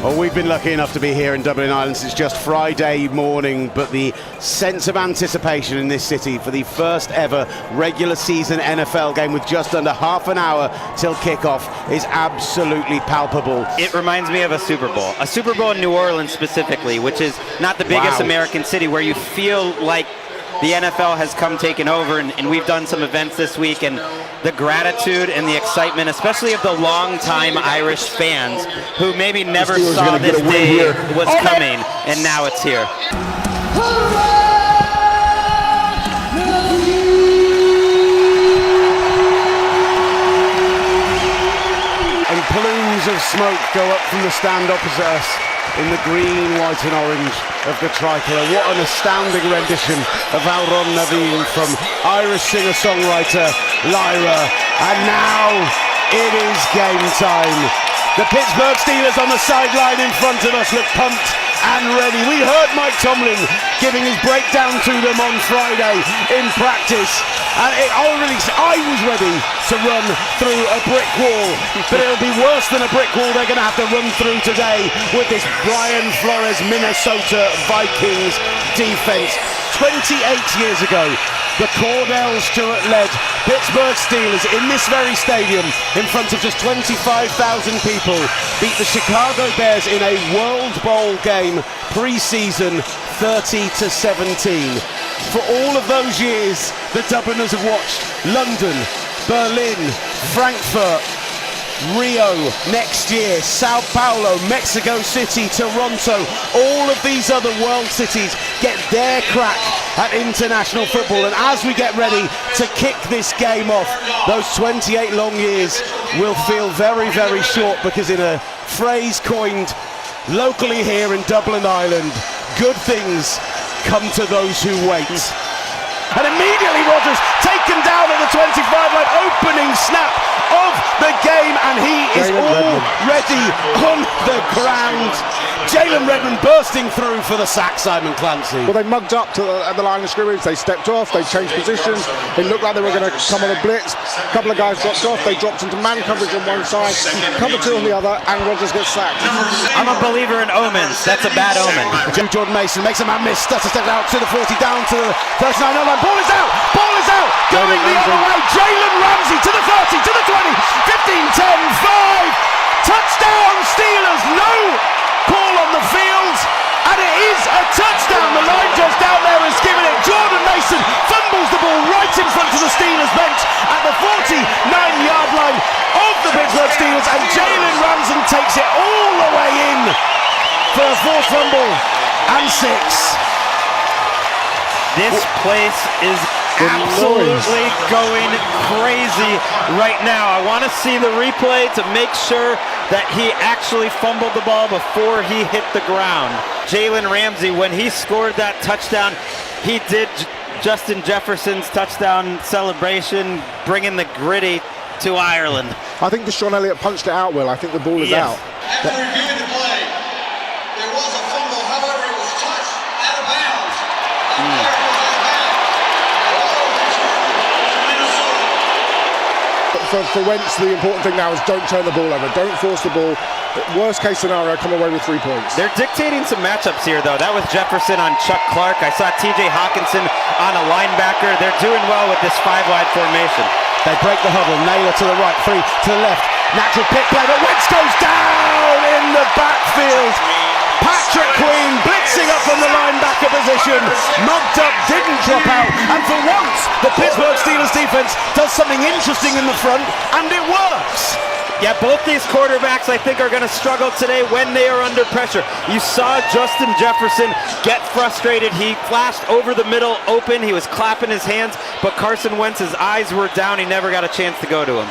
Well, we've been lucky enough to be here in Dublin, Ireland since just Friday morning, but the sense of anticipation in this city for the first ever regular season NFL game with just under half an hour till kickoff is absolutely palpable. It reminds me of a Super Bowl in New Orleans specifically, which is not the biggest American city, where you feel like the NFL has come taken over, and we've done some events this week, and the gratitude and the excitement, especially of the long-time Irish fans who maybe never saw this day was coming, and now it's here. And plumes of smoke go up from the stand opposite us in the green, white and orange of the tricolour. What an astounding rendition of Alron Naveen from Irish singer-songwriter Lyra. And now it is game time. The Pittsburgh Steelers on the sideline in front of us look pumped and ready. We heard Mike Tomlin giving his breakdown to them on Friday in practice, and I was ready to run through a brick wall, but it'll be worse than a brick wall they're going to have to run through today with this Brian Flores Minnesota Vikings defense. 28 years ago, the Cordell Stewart-led Pittsburgh Steelers in this very stadium, in front of just 25,000 people, beat the Chicago Bears in a World Bowl game pre-season 30-17. For all of those years, the Dubliners have watched London, Berlin, Frankfurt, Rio next year, Sao Paulo, Mexico City, Toronto, all of these other world cities get their crack at international football. And as we get ready to kick this game off, those 28 long years will feel very, very short, because in a phrase coined locally here in Dublin, Ireland, good things come to those who wait. And immediately Rodgers taken down at the 25-line, opening snap of the game, and he is already on the ground. Jalen Redmond bursting through for the sack, Simon Clancy. Well, they mugged up at the line of scrimmage, they stepped off, they changed positions, it looked like they were going to come on a blitz, a couple of guys dropped off, they dropped into man coverage on one side, cover two on the other, and Rodgers gets sacked. I'm a believer in omens, that's a bad omen. Jordan Mason makes a man miss, starts to step out to the 40, down to the 39 line, ball is out, going the other way, Jalen Ramsey to the 30, to the 20, 15, 10, 5, touchdown Steelers, no ball on the field, and it is a touchdown. The line just down there has given it. Jordan Mason fumbles the ball right in front of the Steelers bench at the 49-yard line of the Pittsburgh Steelers, and Jalen Ramsey takes it all the way in for a fourth fumble and 6. This place is absolutely going crazy right now. I want to see the replay to make sure that he actually fumbled the ball before he hit the ground. Jalen Ramsey, when he scored that touchdown, he did Justin Jefferson's touchdown celebration, bringing the gritty to Ireland. I think Deshaun Elliott punched it out, Will. I think the ball is out. After reviewing the play, there was a fumble, however it was touched out of bounds. For Wentz, the important thing now is don't turn the ball over. Don't force the ball. Worst case scenario, come away with 3 points. They're dictating some matchups here, though. That was Jefferson on Chuck Clark. I saw TJ Hawkinson on a linebacker. They're doing well with this 5-wide formation. They break the huddle. Naylor to the right, Free to the left. Natural pick play, but Wentz goes down in the backfield. Patrick Queen blitzing up from the linebacker position, mugged up, didn't drop out, and for once the Pittsburgh Steelers defense does something interesting in the front, and it works. Yeah, both these quarterbacks, I think, are going to struggle today when they are under pressure. You saw Justin Jefferson get frustrated. He flashed over the middle open. He was clapping his hands, but Carson Wentz's eyes were down. He never got a chance to go to him.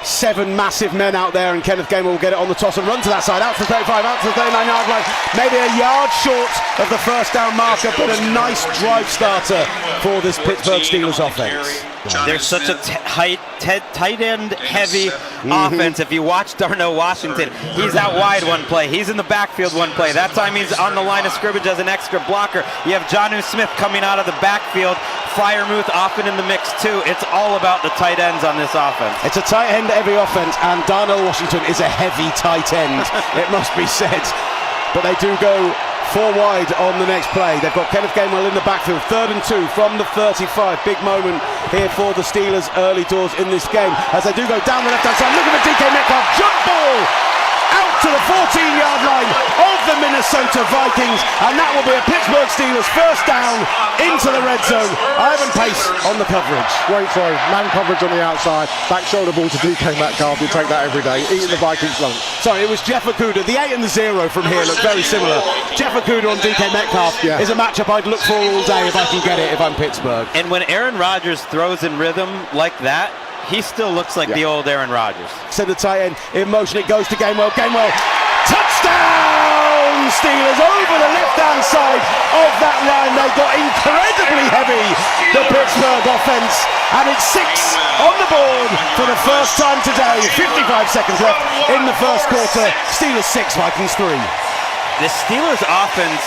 7 massive men out there, and Kenneth Gainwell will get it on the toss and run to that side, out to the 35, out to the 39-yard line, maybe a yard short of the first down marker, but a nice drive starter for this Pittsburgh Steelers offense. There's such a tight end heavy offense. If you watch Darnell Washington, he's out wide one play. He's in the backfield one play. That time he's on the line of scrimmage as an extra blocker. You have Jonnu Smith coming out of the backfield. Freiermuth often in the mix too. It's all about the tight ends on this offense. It's a tight end heavy offense, and Darnell Washington is a heavy tight end, it must be said. But they do go 4 wide on the next play. They've got Kenneth Gainwell in the backfield, 3rd and 2 from the 35. Big moment here for the Steelers early doors in this game as they do go down the left-hand side. Look at the DK Metcalf jump ball out to the 14-yard line of the Minnesota Vikings, and that will be a Pittsburgh Steelers first down into the red zone. Ivan Pace on the coverage. Great throw, man coverage on the outside, back shoulder ball to DK Metcalf. You take that every day, eating the Vikings lunch. Sorry, it was Jeff Okudah. The 8 and the 0 from here look very similar. Jeff Okudah on DK Metcalf is a matchup I'd look for all day if I can get it if I'm Pittsburgh. And when Aaron Rodgers throws in rhythm like that, he still looks like the old Aaron Rodgers. Send the tight end in motion. It goes to Gainwell. Gainwell, touchdown! Steelers over the left-hand side of that line. They got incredibly heavy, the Pittsburgh offense, and it's 6 on the board for the first time today. 55 seconds left in the first quarter. Steelers 6, Vikings 3. The Steelers offense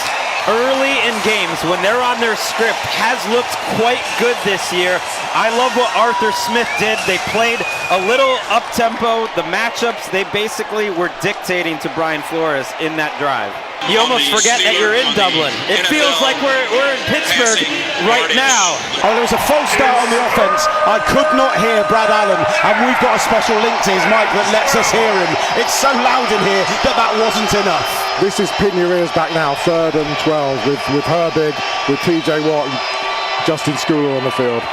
early in games when they're on their script has looked quite good this year. I love what Arthur Smith did. They played a little up-tempo. The matchups, they basically were dictating to Brian Flores in that drive. You almost forget that you're in Dublin. It feels like we're in Pittsburgh right now. Oh, there was a false start on the offense. I could not hear Brad Allen, and we've got a special link to his mic that lets us hear him. It's so loud in here that wasn't enough. This is pin your ears back now, 3rd and 12 with Herbig, with TJ Watt and Justin Schooler on the field.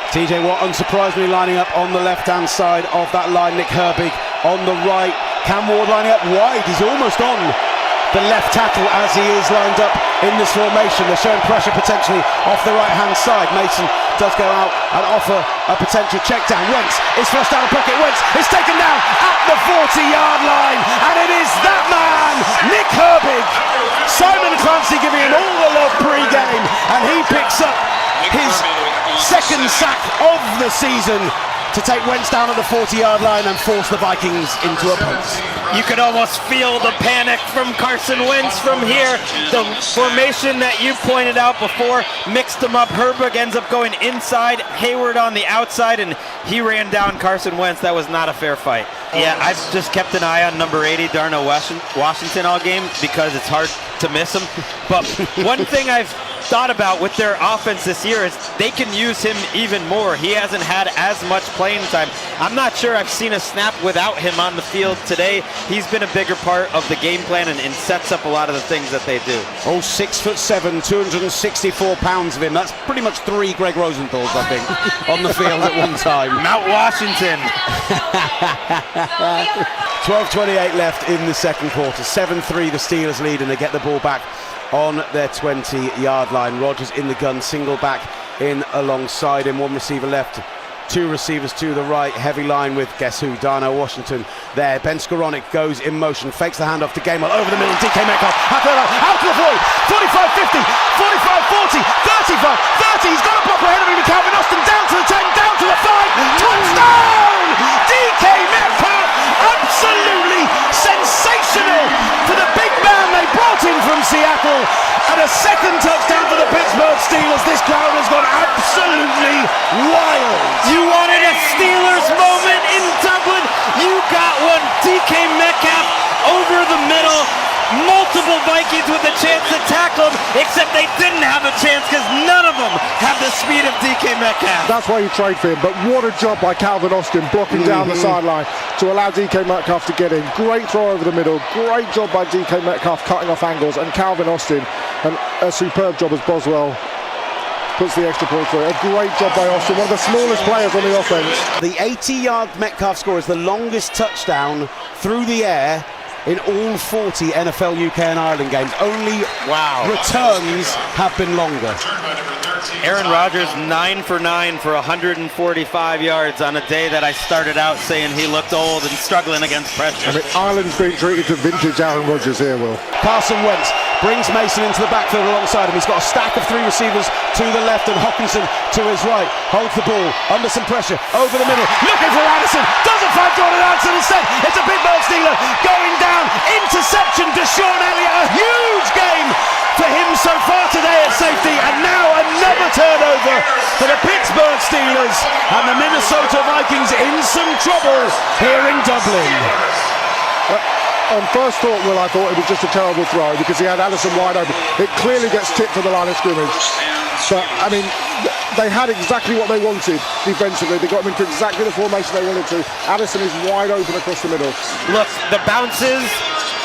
TJ Watt unsurprisingly lining up on the left-hand side of that line. Nick Herbig on the right. Cam Ward lining up wide. He's almost on the left tackle as he is lined up in this formation. They're showing pressure potentially off the right-hand side. Mason does go out and offer a potential check down. Wentz is flushed down the pocket. Wentz is taken down at the 40-yard line, and it is that man, Nick Herbig. Simon Clancy giving him all the love pre-game, and he picks up his 2nd sack of the season to take Wentz down at the 40-yard line and force the Vikings into a punt. You could almost feel the panic from Carson Wentz from here. The formation that you pointed out before mixed them up. Herbig ends up going inside, Hayward on the outside, and he ran down Carson Wentz. That was not a fair fight. Yeah, I've just kept an eye on number 80, Darnell Washington, all game because it's hard to miss him. But one thing I've thought about with their offense this year is they can use him even more. He hasn't had as much playing time. I'm not sure I've seen a snap without him on the field today. He's been a bigger part of the game plan and sets up a lot of the things that they do. Oh, 6'7", 264 pounds of him. That's pretty much 3 Greg Rosenthal's, I think, on the field at one time. Mount Washington. 12:28 left in the second quarter. 7-3 the Steelers lead, and they get the ball back on their 20-yard line. Rodgers in the gun, single back in alongside him. 1 receiver left, 2 receivers to the right. Heavy line with, guess who, Darnell Washington there. Ben Skoranek goes in motion, fakes the handoff to Gainwell over the middle. DK Metcalf out to the 40, 45-50, 45-40, 35-30. He's got a block ahead of him with Calvin Austin. Down to the 10, down to the 5. Touchdown! DK Metcalf, absolutely sensational for the big man they brought in from Seattle. And a 2nd touchdown for the Pittsburgh Steelers. This crowd has gone absolutely wild. You wanted a Steelers moment in Dublin. You got one. DK Metcalf over the middle. Multiple Vikings with a chance to tackle him, except they didn't have a chance because none of them have the speed of DK Metcalf. That's why you trade for him, but what a job by Calvin Austin blocking down the sideline to allow DK Metcalf to get in. Great throw over the middle, great job by DK Metcalf cutting off angles, and Calvin Austin, and a superb job as Boswell puts the extra point through. A great job by Austin, one of the smallest players on the offense. The 80-yard Metcalf score is the longest touchdown through the air in all 40 NFL, UK and Ireland games. Only returns have been longer. Aaron Rodgers 9 for 9 for 145 yards on a day that I started out saying he looked old and struggling against pressure. I mean, Ireland's being treated to vintage Aaron Rodgers here, Will. Carson Wentz brings Mason into the backfield alongside him. He's got a stack of 3 receivers to the left and Hawkinson to his right. Holds the ball under some pressure over the middle, looking for Addison, doesn't find Jordan Addison, instead it's a Pittsburgh Steeler going down, interception to Sean Elliott, a huge game for him so far today at safety, and now another turnover for the Pittsburgh Steelers, and the Minnesota Vikings in some trouble here in Dublin. On first thought, Will, I thought it was just a terrible throw because he had Addison wide open. It clearly gets tipped to the line of scrimmage. But, I mean, they had exactly what they wanted defensively. They got him into exactly the formation they wanted to. Addison is wide open across the middle. Look, the bounces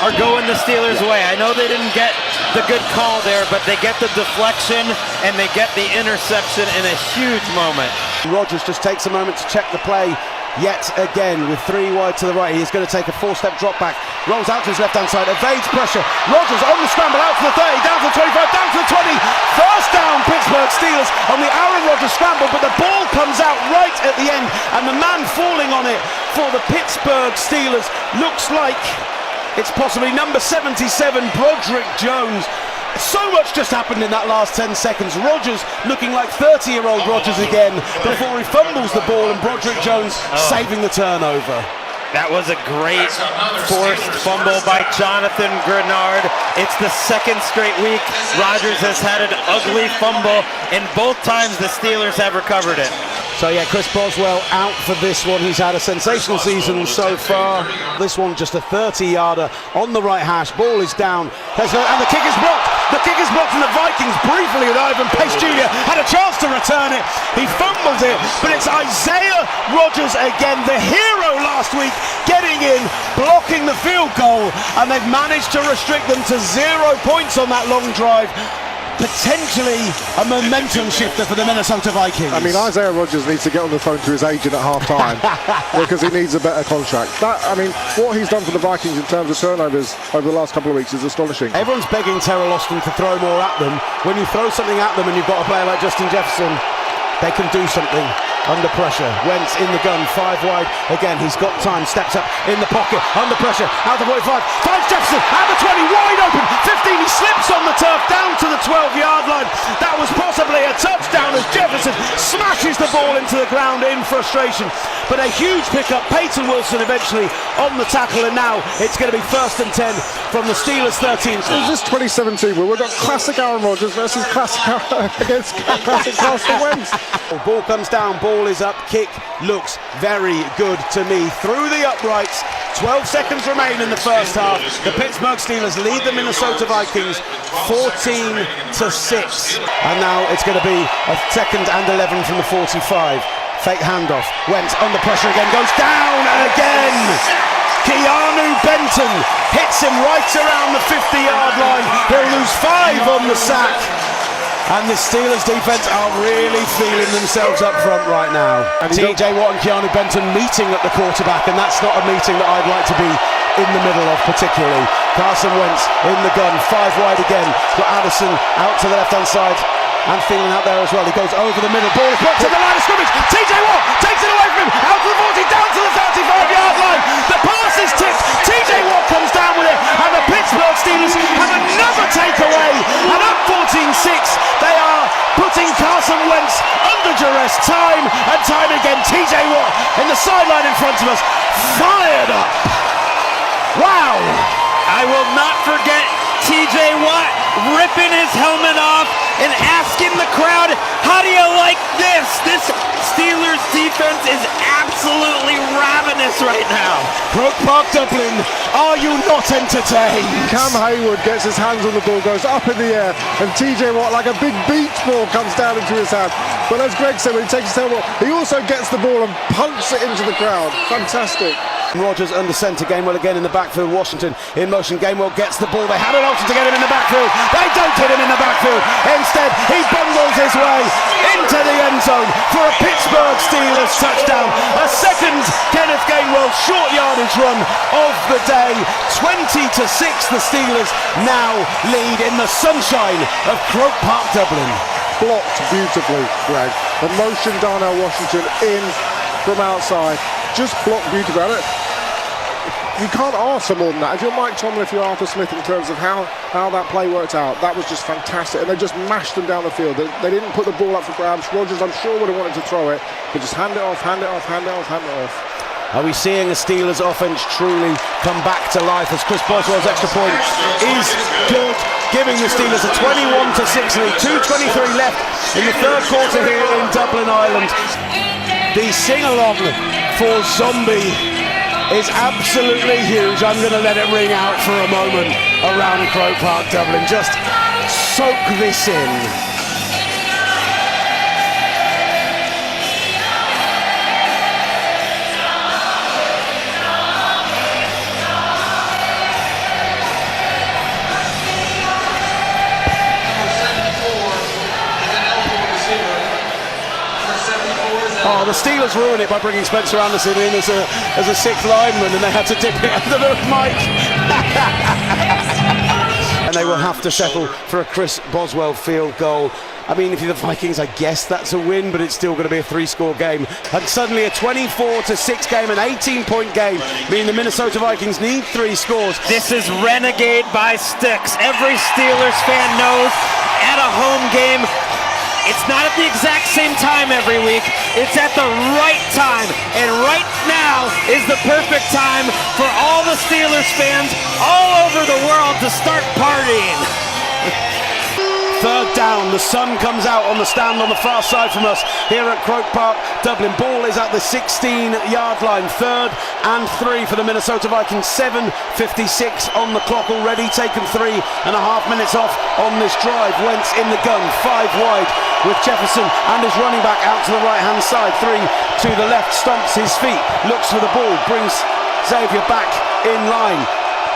are going the Steelers' way. I know they didn't get the good call there, but they get the deflection and they get the interception in a huge moment. Rodgers just takes a moment to check the play yet again with 3 wide to the right. He's going to take a 4-step drop back, rolls out to his left hand side, evades pressure. Rodgers on the scramble, out to the 30, down to the 25, down to the 20. First down, Pittsburgh Steelers on the Aaron Rodgers scramble, but the ball comes out right at the end, and the man falling on it for the Pittsburgh Steelers looks like it's possibly number 77, Broderick Jones. So much just happened in that last 10 seconds. Rodgers looking like 30-year-old Rodgers again before he fumbles the ball, and Broderick Jones saving the turnover. That was a great forced fumble by Jonathan Grenard. It's the second straight week Rodgers has had an ugly fumble, and both times the Steelers have recovered it. So yeah, Chris Boswell out for this one. He's had a sensational season so far. This one just a 30-yarder on the right hash. Ball is down. And the kick is blocked. The kick is blocked, and the Vikings briefly with Ivan Pace Jr. had a chance to return it. He fumbles it, but it's Isaiah Rodgers again, the hero last week, getting in, blocking the field goal, and they've managed to restrict them to 0 points on that long drive. Potentially a momentum shifter for the Minnesota Vikings. I mean, Isaiah Rodgers needs to get on the phone to his agent at half-time because he needs a better contract. I mean, what he's done for the Vikings in terms of turnovers over the last couple of weeks is astonishing. Everyone's begging Terrell Austin to throw more at them. When you throw something at them and you've got a player like Justin Jefferson, they can do something under pressure. Wentz in the gun, 5 wide again. He's got time, steps up in the pocket, under pressure, out the 45, finds Jefferson out the 20, wide open, 15. He slips on the turf down to the 12-yard line. That was possibly a touchdown as Jefferson smashes the ball into the ground in frustration. But a huge pickup. Peyton Wilson eventually on the tackle, and now it's going to be 1st and 10 from the Steelers 13. Is this 2017 where we've got classic Aaron Rodgers versus classic against classic Carson Wentz? Ball comes down, ball is up, kick looks very good to me. Through the uprights, 12 seconds remain in the first half. The Pittsburgh Steelers lead the Minnesota Vikings 14-6. And now it's going to be a 2nd and 11 from the 45. Fake handoff, Wentz under pressure again, goes down again. Keanu Benton hits him right around the 50-yard line. He'll lose 5 on the sack. And the Steelers defense are really feeling themselves up front right now. TJ Watt and Keanu Benton meeting at the quarterback, and that's not a meeting that I'd like to be in the middle of particularly. Carson Wentz in the gun, 5 wide again. Got Addison out to the left-hand side and feeling out there as well. He goes over the middle, ball is blocked to the line of scrimmage. TJ Watt takes it away from him, out to the 40, down to the 35-yard line. The pass is tipped. TJ Watt comes down with it, and the Pittsburgh Steelers have another takeaway. And up 14-6, they are putting Carson Wentz under duress time and time again. TJ Watt in the sideline in front of us, fired up. Wow. I will not forget TJ Watt ripping his helmet off and asking the crowd, how do you like this? This Steelers defense is absolutely ravenous right now. Croke Park, Dublin, are you not entertained? Cam Hayward gets his hands on the ball, goes up in the air, and TJ Watt, like a big beach ball, comes down into his hand. But as Greg said, when he takes his helmet, he also gets the ball and punts it into the crowd. Fantastic. Rodgers under centre, Gainwell again in the backfield. Washington in motion, Gainwell gets the ball. They had an option to get him in the backfield. They don't get him in the backfield. Instead, he bungles his way into the end zone for a Pittsburgh Steelers touchdown. A second Kenneth Gainwell short yardage run of the day. 20-6, the Steelers now lead in the sunshine of Croke Park, Dublin. Blocked beautifully, Greg. The motion Darnell Washington in from outside. Just blocked beautifully. you can't ask for more than that. If you're Mike Tomlin, if you're Arthur Smith, in terms of how that play worked out, that was just fantastic. And they just mashed them down the field. They didn't put the ball up for grabs. Rodgers, I'm sure, would have wanted to throw it, but just hand it off, hand it off, hand it off, hand it off. Are we seeing the Steelers offense truly come back to life as Chris Boswell's extra point is good, giving the Steelers a 21-6 lead, 2:23 left in the third quarter here in Dublin, Ireland. The sing-along for Zombie is absolutely huge. I'm going to let it ring out for a moment around Croke Park, Dublin. Just soak this in. Oh, the Steelers ruined it by bringing Spencer Anderson in as a sixth lineman, and they had to dip it under the mic. And they will have to settle for a Chris Boswell field goal. I mean, if you're the Vikings, I guess that's a win, but it's still going to be a 3-score game. And suddenly a 24-6 game, an 18-point game, meaning the Minnesota Vikings need 3 scores. This is Renegade by Sticks. Every Steelers fan knows at a home game, it's not at the exact same time every week. It's at the right time. And right now is the perfect time for all the Steelers fans all over the world to start partying. Third down, the sun comes out on the stand on the far side from us here at Croke Park, Dublin. Ball is at the 16-yard line. 3rd and 3 for the Minnesota Vikings. 7:56 on the clock already. Taken 3.5 minutes off on this drive. Wentz in the gun, 5 wide with Jefferson and his running back out to the right-hand side. 3 to the left, stomps his feet, looks for the ball, brings Xavier back in line.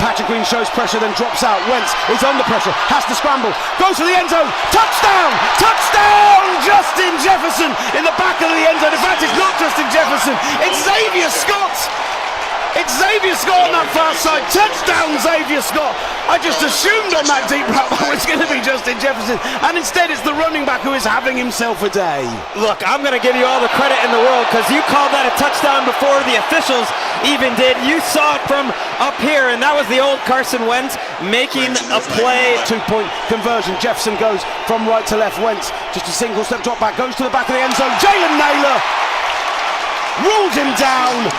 Patrick Green shows pressure, then drops out. Wentz is under pressure, has to scramble, goes for the end zone. Touchdown! Touchdown! Justin Jefferson in the back of the end zone. In fact, it's not Justin Jefferson, it's Xavier Scott. It's Xavier Scott on that far side. Touchdown, Xavier Scott. I just assumed on that deep route that was going to be Justin Jefferson, and instead it's the running back who is having himself a day. Look, I'm going to give you all the credit in the world because you called that a touchdown before the officials even did. You saw it from up here, and that was the old Carson Wentz making a play. 2-point conversion. Jefferson goes from right to left. Wentz just a single step drop back, goes to the back of the end zone. Jalen Naylor rules him down.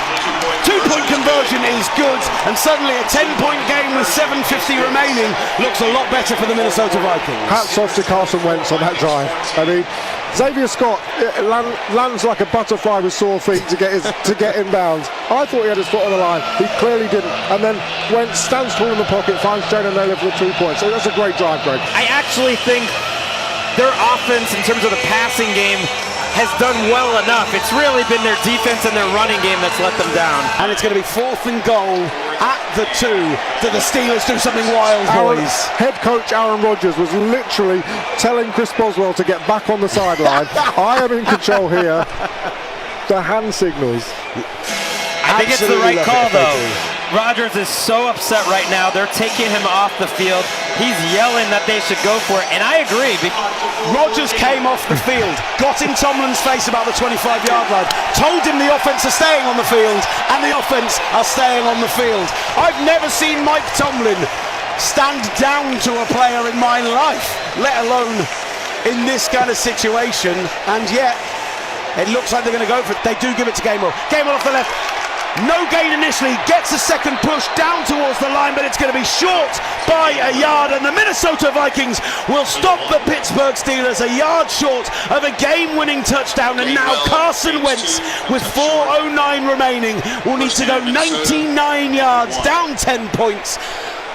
2-point conversion is good, and suddenly a 10-point game with 7:50 remaining looks a lot better for the Minnesota Vikings. Hats off to Carson Wentz on that drive. I mean, Xavier Scott lands like a butterfly with sore feet to get inbounds. I thought he had his foot on the line. He clearly didn't. And then Wentz stands tall in the pocket, finds Jalen Naylor for the 2 points. So that's a great drive, Greg. I actually think their offense in terms of the passing game has done well enough. It's really been their defense and their running game that's let them down. And it's going to be 4th and goal at the 2. Do the Steelers do something wild, boys? Head coach Aaron Rodgers was literally telling Chris Boswell to get back on the sideline. I am in control here. The hand signals. I think it's the right call, though. Rodgers is so upset right now. They're taking him off the field. He's yelling that they should go for it, and I agree. Rodgers came off the field, got in Tomlin's face about the 25-yard line, told him the offense are staying on the field, and the offense are staying on the field. I've never seen Mike Tomlin stand down to a player in my life, let alone in this kind of situation, and yet it looks like they're going to go for it. They do give it to Gainwell. Gainwell off the left. No gain initially, gets a second push down towards the line, but it's going to be short by a yard, and the Minnesota Vikings will stop the Pittsburgh Steelers a yard short of a game-winning touchdown. And now Carson Wentz, with 4:09 remaining, will need to go 99 yards, down 10 points.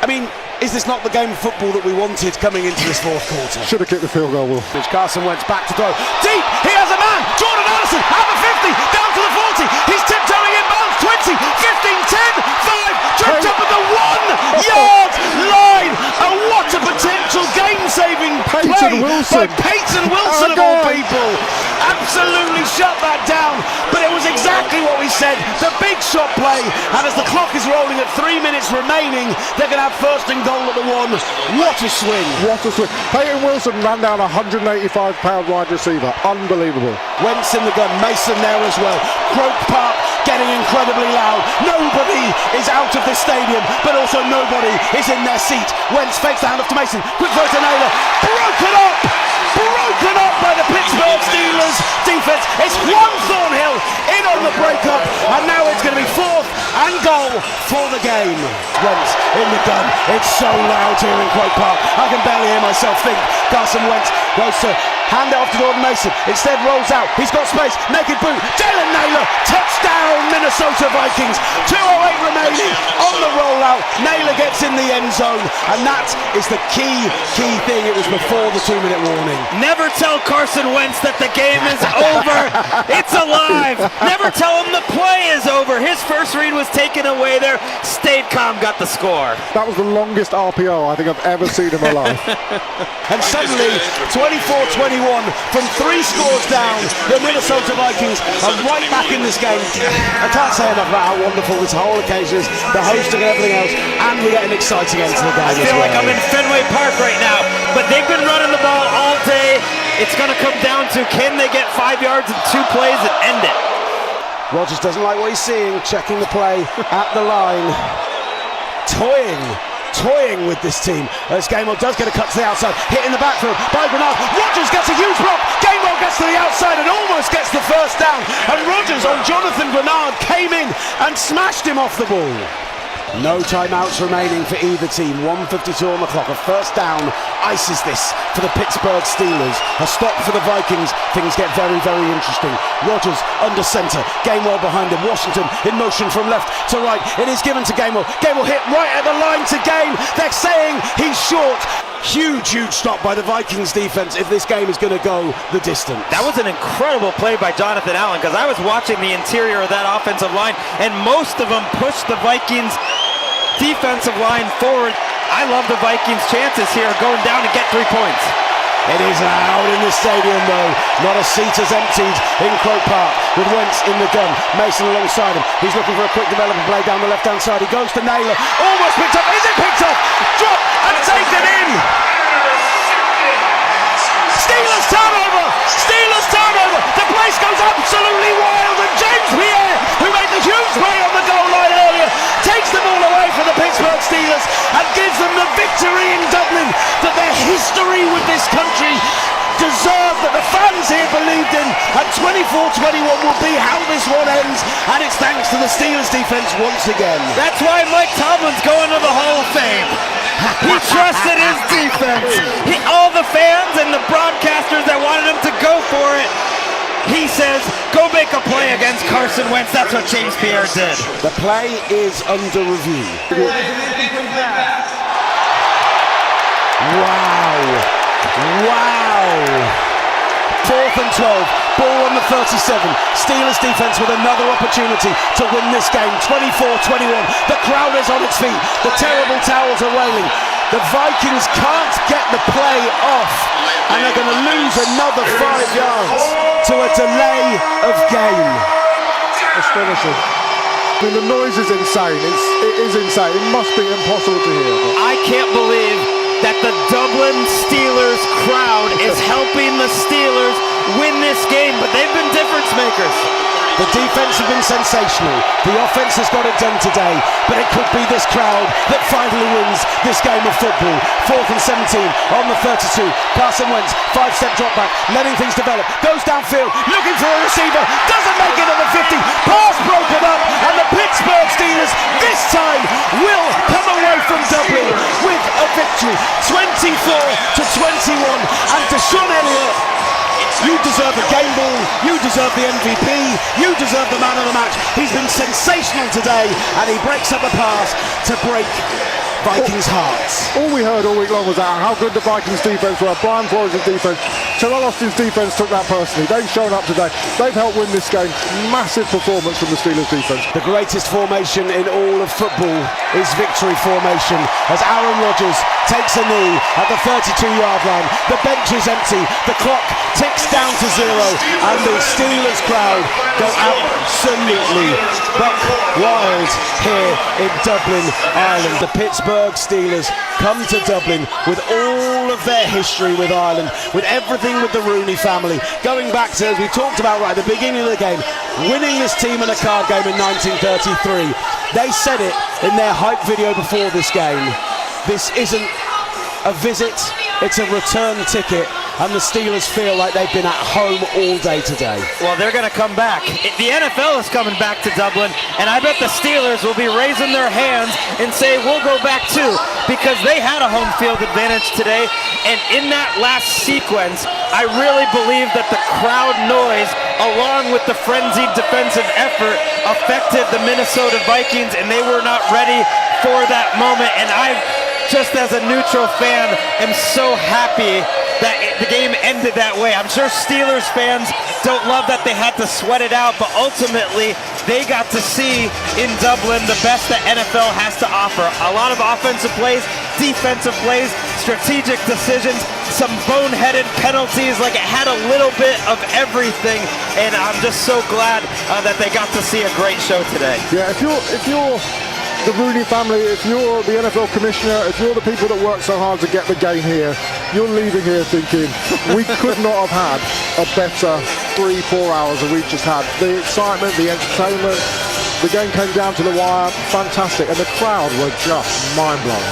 I mean, is this not the game of football that we wanted coming into this 4th quarter? Should have kicked the field goal, Will. Carson Wentz back to throw. Deep, he has a man! Jordan Addison, out the 50, down to the 40. He's tiptoeing inbounds, 20, 15, 10, 5, tripped up at the 1-yard line. And what a potential game-saving play by Peyton Wilson of all people. Absolutely shut that down, but it was exactly what we said. The big shot play, and as the clock is rolling at 3 minutes remaining, they're going to have 1st and goal at the 1. What a swing. What a swing. Peyton Wilson ran down a 185-pound wide receiver. Unbelievable. Wentz in the gun, Mason there as well. Croke Park getting incredibly loud. Nobody is out of the this stadium, but also nobody is in their seat. Wentz fakes the hand off to Mason, quick throw to Naylor, broken up by the Pittsburgh Steelers defense. It's Juan Thornhill in on the breakup, and now it's going to be 4th and goal for the game. Wentz in the gun. It's so loud here in Croke Park, I can barely hear myself think. Carson Wentz goes to hand it off to Jordan Mason, instead rolls out, he's got space, naked boot, Jalen Naylor, touchdown Minnesota Vikings, 2:08 remaining on the rollout. Naylor gets in the end zone, and that is the key thing. It was before the 2-minute warning. Never tell Carson Wentz that the game is over. It's alive. Never tell him the play is over. His first read was taken away there. Stayed calm, got the score. That was the longest RPO I think I've ever seen in my life. And suddenly, 24-21, from 3 scores down, the Minnesota Vikings are right back in this game. I can't say enough about how wonderful this whole occasion is, the hosting and everything else, and we get an exciting end to the game. I feel like I'm in Fenway Park right now, but they've been running the ball all day. It's going to come down to, can they get 5 yards in 2 plays and end it? Rodgers doesn't like what he's seeing, checking the play at the line, toying with this team. As Gainwell does get a cut to the outside, hit in the backfield by Grenard. Rodgers gets a huge block. Gainwell gets to the outside and almost gets the first down. And Rodgers on Jonathan Grenard came in and smashed him off the ball. No timeouts remaining for either team. 1:52 on the clock. A first down ices this for the Pittsburgh Steelers. A stop for the Vikings. Things get very, very interesting. Rodgers under center. Gainwell behind him. Washington in motion from left to right. It is given to Gainwell. Gainwell hit right at the line to gain. They're saying he's short. Huge stop by the Vikings defense if this game is going to go the distance. That was an incredible play by Jonathan Allen, because I was watching the interior of that offensive line, and most of them pushed the Vikings defensive line forward. I love the Vikings' chances here going down to get 3 points. It is loud in the stadium though. Not a seat is emptied in Croke Park with Wentz in the gun. Mason alongside him. He's looking for a quick development play down the left-hand side. He goes to Naylor. Almost picked up. Is it picked up? Drop and taken in. Steelers turnover. Steelers turnover. The place goes absolutely wild, and James Pierre, who made the huge play on the goal line earlier, takes the ball away from the Pittsburgh Steelers and gives them the victory in Dublin that their history with this country deserved, that the fans here believed in. And 24-21 will be how this one ends, and it's thanks to the Steelers defense once again. That's why Mike Tomlin's going to the Hall of Fame. He trusted his defense. All the fans and the broadcasters that wanted him to go for it, he says, go make a play against Carson Wentz. That's what James Pierre did. The play is under review. Wow. 4th and 12, ball on the 37. Steelers defense with another opportunity to win this game. 24-21. The crowd is on its feet. The terrible towels are wailing. The Vikings can't get the play off, and they're going to lose another 5 yards to a delay of game. Astonishing. I mean, the noise is insane. It is insane. It must be impossible to hear. I can't believe that the Dublin Steelers crowd is helping the Steelers win this game, but they've been difference makers. The defense has been sensational. The offense has got it done today, but it could be this crowd that finally wins this game of football. 4th and 17 on the 32. Carson Wentz, 5-step drop back, letting things develop. Goes downfield, looking for a receiver, doesn't make it on the 50. Pass broken up, and the Pittsburgh Steelers this time will come away from Dublin with a victory. 24-21, and Deshaun Elliott, you deserve the game ball, you deserve the MVP, you deserve the man of the match. He's been sensational today, and he breaks up a pass to break Vikings' hearts. All we heard all week long was how good the Vikings defense were. Brian Flores' defense. Terrell Austin's defense took that personally. They've shown up today. They've helped win this game. Massive performance from the Steelers defense. The greatest formation in all of football is victory formation, as Aaron Rodgers takes a knee at the 32-yard line. The bench is empty. The clock ticks down to 0, and the Steelers crowd go absolutely buck wild here in Dublin, Ireland. The Pittsburgh Steelers come to Dublin with all of their history with Ireland, with everything with the Rooney family, going back to, as we talked about right at the beginning of the game, winning this team in a card game in 1933. They said it in their hype video before this game. This isn't a visit, it's a return ticket, and the Steelers feel like they've been at home all day today. Well, they're going to come back. The NFL is coming back to Dublin, and I bet the Steelers will be raising their hands and say, we'll go back too, because they had a home field advantage today, and in that last sequence, I really believe that the crowd noise, along with the frenzied defensive effort, affected the Minnesota Vikings, and they were not ready for that moment, and just as a neutral fan, am so happy that the game ended that way. I'm sure Steelers fans don't love that they had to sweat it out, but ultimately they got to see in Dublin the best that NFL has to offer. A lot of offensive plays, defensive plays, strategic decisions, some boneheaded penalties. Like, it had a little bit of everything, and I'm just so glad that they got to see a great show today. Yeah, if you're the Rooney family, if you're the NFL commissioner, if you're the people that work so hard to get the game here, you're leaving here thinking we could not have had a better 3-4 hours than we've just had. The excitement, the entertainment, the game came down to the wire, fantastic, and the crowd were just mind-blowing.